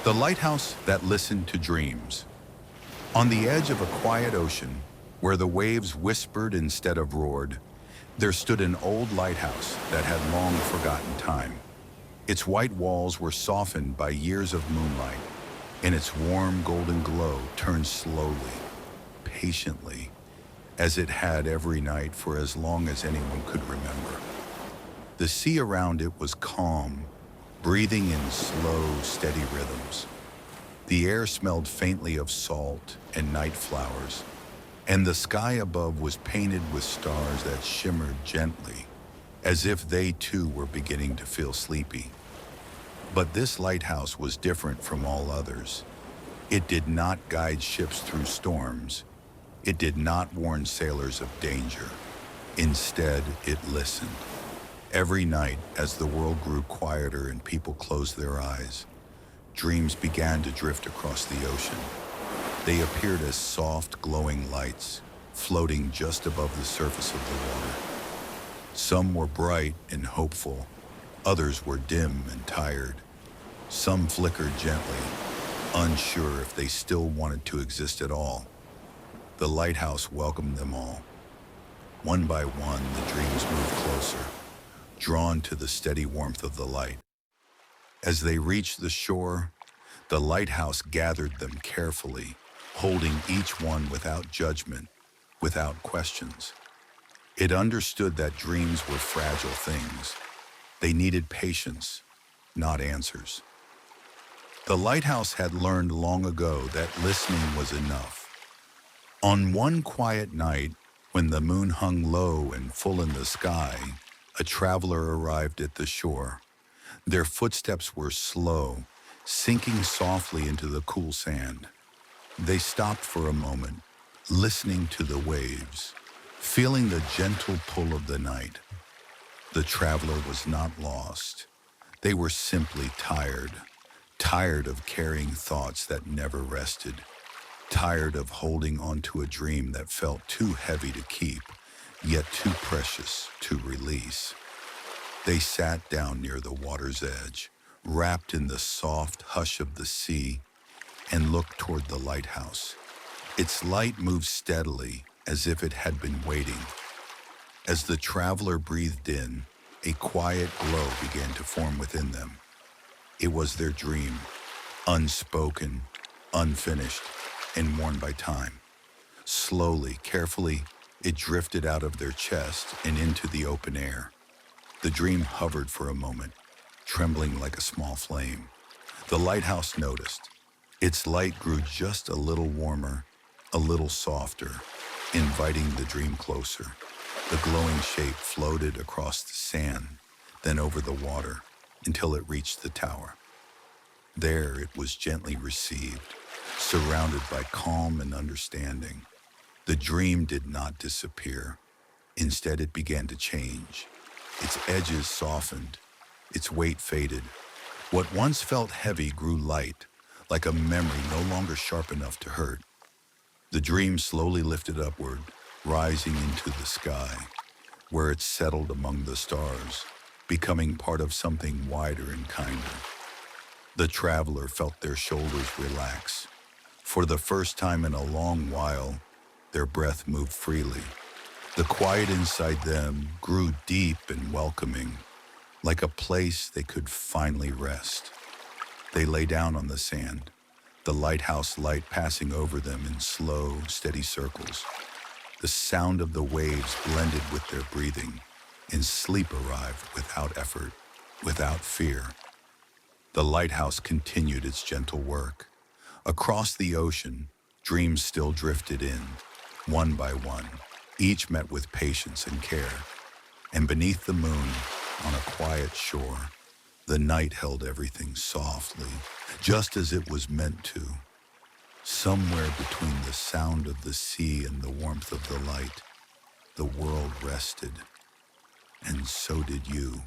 The lighthouse that listened to dreams. On the edge of a quiet ocean, where the waves whispered instead of roared, there stood an old lighthouse that had long forgotten time. Its white walls were softened by years of moonlight, and its warm golden glow turned slowly, patiently, as it had every night for as long as anyone could remember. The sea around it was calm, breathing in slow, steady rhythms. The air smelled faintly of salt and night flowers, and the sky above was painted with stars that shimmered gently, as if they too were beginning to feel sleepy. But this lighthouse was different from all others. It did not guide ships through storms. It did not warn sailors of danger. Instead, it listened. Every night, as the world grew quieter and people closed their eyes, dreams began to drift across the ocean. They appeared as soft, glowing lights, floating just above the surface of the water. Some were bright and hopeful. Others were dim and tired. Some flickered gently, unsure if they still wanted to exist at all. The lighthouse welcomed them all. One by one, the dreams moved closer, drawn to the steady warmth of the light. As they reached the shore, the lighthouse gathered them carefully, holding each one without judgment, without questions. It understood that dreams were fragile things. They needed patience, not answers. The lighthouse had learned long ago that listening was enough. On one quiet night, when the moon hung low and full in the sky, a traveler arrived at the shore. Their footsteps were slow, sinking softly into the cool sand. They stopped for a moment, listening to the waves, feeling the gentle pull of the night. The traveler was not lost. They were simply tired, tired of carrying thoughts that never rested, tired of holding onto a dream that felt too heavy to keep, yet too precious to release. They sat down near the water's edge, wrapped in the soft hush of the sea, and looked toward the lighthouse. Its light moved steadily, as if it had been waiting. As the traveler breathed in, a quiet glow began to form within them. It was their dream, unspoken, unfinished, and worn by time. Slowly, carefully, it drifted out of their chest and into the open air. The dream hovered for a moment, trembling like a small flame. The lighthouse noticed. Its light grew just a little warmer, a little softer, inviting the dream closer. The glowing shape floated across the sand, then over the water, until it reached the tower. There it was gently received, surrounded by calm and understanding. The dream did not disappear. Instead, it began to change. Its edges softened, its weight faded. What once felt heavy grew light, like a memory no longer sharp enough to hurt. The dream slowly lifted upward, rising into the sky, where it settled among the stars, becoming part of something wider and kinder. The traveler felt their shoulders relax. For the first time in a long while, their breath moved freely. The quiet inside them grew deep and welcoming, like a place they could finally rest. They lay down on the sand, the lighthouse light passing over them in slow, steady circles. The sound of the waves blended with their breathing, and sleep arrived without effort, without fear. The lighthouse continued its gentle work. Across the ocean, dreams still drifted in, one by one. Each met with patience and care. And beneath the moon, on a quiet shore, the night held everything softly, just as it was meant to. Somewhere between the sound of the sea and the warmth of the light, the world rested. And so did you.